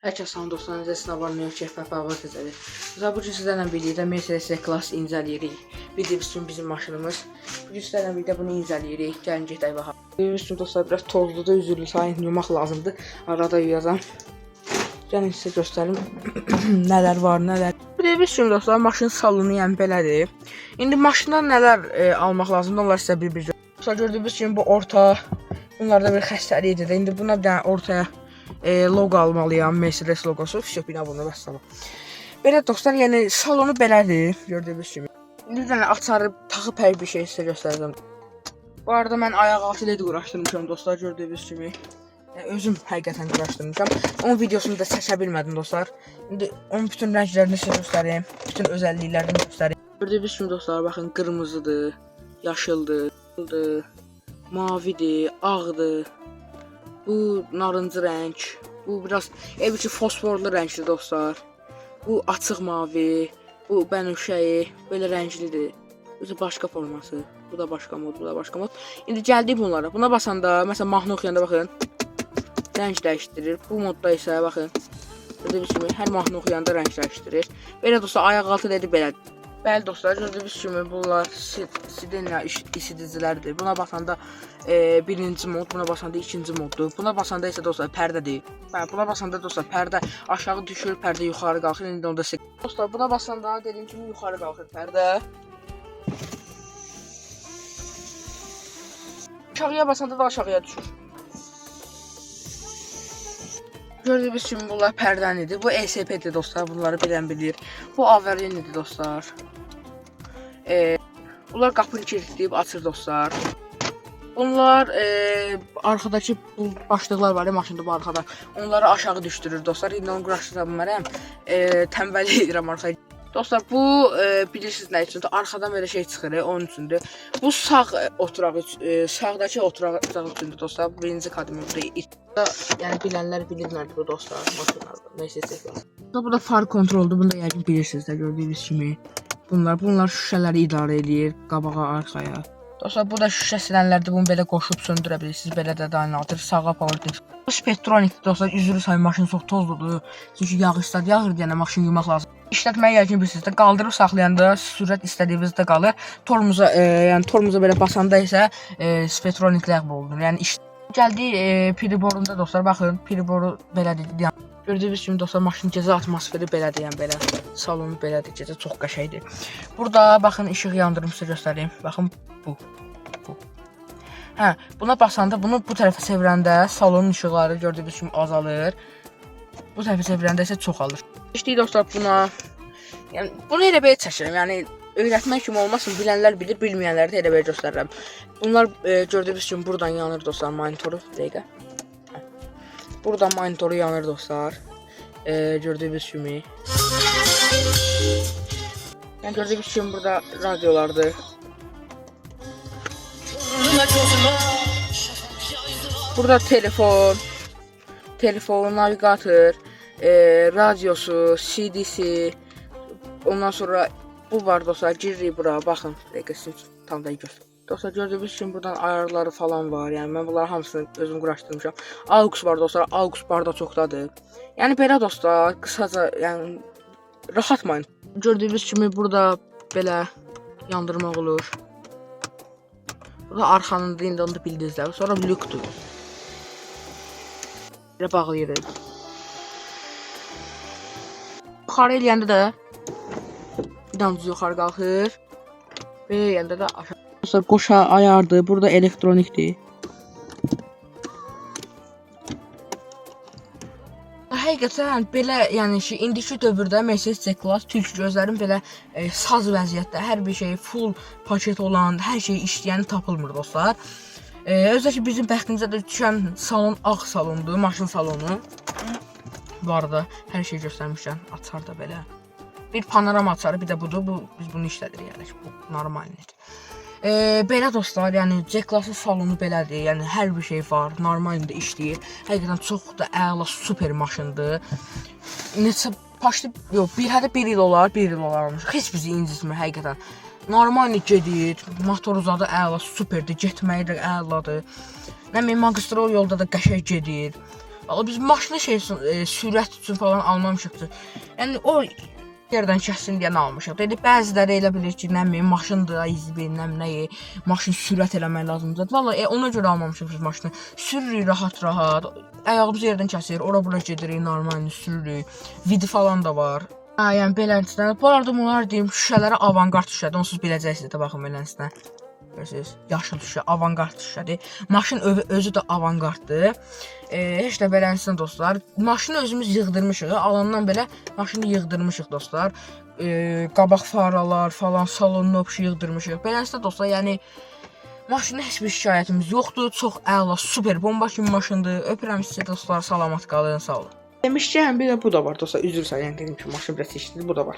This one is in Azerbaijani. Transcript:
Hər kəs salam dostlar, necəsiniz? Abunə olun, keyf və fəaliyyət edəcək. Bu gün sizlərlə birlikdə Mercedes C-Class incələyirik. Bildiyiniz kimi bizim maşınımız. Bu gün sizlərlə birlikdə bunu incələyirik. Gəlin gedək baxaq. Bildiyiniz kimi dostlar, biraz tozludur, üzürlü sayın yumaq lazımdır. Arada yuyacam. Gəlin sizə göstərim nələr var, nələr. Bildiyiniz kimi dostlar, maşının salonu yəni belədir. İndi maşından nələr almaq lazımdır, onlar sizə bir-bir göstərim. Dostlar, gördüyünüz kimi bu orta, bunlarda bir xəstəlikdir. İndi buna bir dənə ortaya logo almalıyam, Mercedes logosu. Şöpünə bunu vəssalam. Belə dostlar, yəni salonu belədir, gördüyünüz kimi. İndi bir dənə açarı taxıb hər bir şey sizə göstərəcəm. Bu arada mən ayaq altı led uğraşdırmışam dostlar, gördüyünüz kimi. Özüm həqiqətən uğraşdırmışam. Onun videosunu da çəkə bilmədim dostlar. İndi onun bütün rənglərini sizə göstəreyim, bütün özəlliklərini göstəreyim. Gördüyünüz kimi dostlar, baxın, qırmızıdır, yaşıldır, mavidir, ağdır. Bu narıncı rəng, bu biraz ev içi fosforlu rəngdir dostlar. Bu açıq mavi, bu bənövşəyi, belə rənglidir. Bu başqa forması, bu da başqa mod, bu da başqa mod. İndi gəldik bunlara. Buna basanda, məsələn mahnı oxuyanda baxın, rəng dəyişdirir. Bu modda isə baxın, gördüyünüz kimi hər mahnı oxuyanda rəng dəyişdirir. Belə dostlar, ayaq altı dedi belədir. Bəli dostlar, gördüyünüz kimi bunlar Sidenya isidicilərdir. Buna basanda birinci mod, buna basanda ikinci moddur. Buna basanda isə dostlar pərdədir. Buna basanda dostlar pərdə aşağı düşür, pərdə yuxarı qalxır. İndi onda dostlar, buna basanda dediyim kimi yuxarı qalxır pərdə. Aşağıya basanda da aşağıya düşür. Gördüyünüz kimi bunlar pərdənidir. Bu ESP'dir dostlar, bunları bilən bilir. Bu averinidir dostlar. Bunlar qapını kilitləyib açır dostlar. Bunlar arxadakı bu başlıqlar var ya maşında bu arxada. Onları aşağı düşdürür dostlar. İndi onu quraşdıra bilmərəm. Tənbəllik edirəm arxaya. Dostlar, bu bilirsiniz nə üçündür? Arxadan belə şey çıxır, onun üçündür. Bu sağ oturaq sağdakı oturaq üçündür dostlar. Birinci kademdir. Yəni bilənlər bilirlər bu dostlar, maşınlarda. Nəysə bu da far kontroldur. Bunu da yəqin bilirsiniz də gördüyünüz kimi. Bunlar şüşələri idarə edir qabağa, arxaya. Dostlar, bu da şüşə silənlərdir. Bunu belə qoşub söndürə bilirsiniz. Belə də dayanatır. Sağa power. Bu Spetronikdir dostlar. Üzrü sayın maşın çox tozludur. Çünki yağ istədi yağır deyənə maşını yumaq lazım. İşlətməyi yəqin bilirsiniz də, qaldırıb saxlayanda sürət istədiyinizdə qalır. Tormuza, yəni tormuza belə basanda isə Spetronik ləğv olunur. Yəni gəldik priborunda dostlar, baxın, priboru belədir. Gördüyünüz kimi dostlar, maşının gecə atmosferi belədir, yəni belə. Salonu belədir, gecə çox qəşəngdir. Burada baxın, işıq yandırım sizə göstəreyim. Baxın, bu. Hə, buna basanda, bunu bu tərəfə çevirəndə salonun işıqları gördüyünüz kimi azalır. Bu tərəfə çevirəndə isə çoxalır. İşte dostlar, buna, yəni bunu elə belə çəkirəm. Yəni öyrətmək kimi olmasın, bilənlər bilir, bilməyənləri də elə belə göstərirəm. Bunlar gördüyünüz kimi buradan yanır dostlar, monitoru. Dəqiqə. Buradan monitoru yanır dostlar. Gördüyünüz kimi. Yəni gördüyünüz kimi burada radiolardır. Burada telefon, navigator, radiosu, CD'si, ondan sonra bu var dostlar, giririk bura, baxın, dəqiqəsini tam da göstər. Dostlar, gördüyünüz kimi buradan ayarları falan var, yəni mən bunları hamısını özüm quraşdırmışam. AUX var dostlar, AUX barda çoxdadır. Yəni belə dostlar, qısaca, yəni rahatmayın. Gördüyünüz kimi burada belə yandırmaq olur. Burada arxanında indi onu da bildinizlər. Sonra lükdür. Belə bağlayırıq. Yuxarı eləyəndə də bir dənə yuxarı qalxır. Belə eləyəndə də aşağı. Dostlar, qoşa ayardır. Burada elektronikdir. Həqiqətən belə, yəni ki, indiki dövrdə Mercedes C-Class türk gözlərin belə saz vəziyyətdə, hər bir şey full paket olan, hər şey işləyəni tapılmır dostlar. Özdə ki, bizim bəxtimizə də düşən salon ağ salondur, maşın salonu. Bu arada hər şey göstərmişəm, açar da belə. Bir panorama açarı, bir də budur, biz bunu işlədirik, yəni ki, bu normaldir. Belə dostlar, yəni C-Class salonu belədir, yəni hər bir şey var, normalində işləyir. Həqiqətən çox da əla, super maşındır. Neçə, yox, bir il olar olmuş. Heç bizi incitmir həqiqətən. Normalində gedir, motor uzadı əla, superdir, getməyi də əladır. Nə bileyim, magistral yolda da qəşəng gedir. Valla biz maşını sürət üçün falan almamışıq. Yəni o yerdən kəssin deyə almışıq. Dedi bəziləri elə bilir ki, nə bilim maşındır, izbi, nəyi, maşın sürət eləmək lazımdır. Valla ona görə almamışıq biz maşını. Sürürük rahat-rahat. Ayağımız yerdən kəsir, ora-bura gedirik, normal sürürük. Vidi falan da var. Yəni beləncədən. Bu arada bunlar deyim, şüşələri avantqard şüşədir. Onsuz biləcəksiniz də baxın beləncədən. Görürsüz, yaşıl şüşə, avantqard şüşədir. Maşın özü də avantqarddır. Heç də beləncədən dostlar. Maşını özümüz yığdırmışıq. Alandan belə maşını yığdırmışıq dostlar. Qabaq faralar falan, salonunu opşu yığdırmışıq. Beləncədən dostlar, yəni maşında heç bir şikayətimiz yoxdur. Çox əla, super bomba kimi maşındır. Öpürəm sizə dostlar, salamat qalın, sağ olun. Demişkən bir də bu da var dostlar. Üzr istəyirəm, yəni dedim ki, maşın biraz işlidir, bu da var.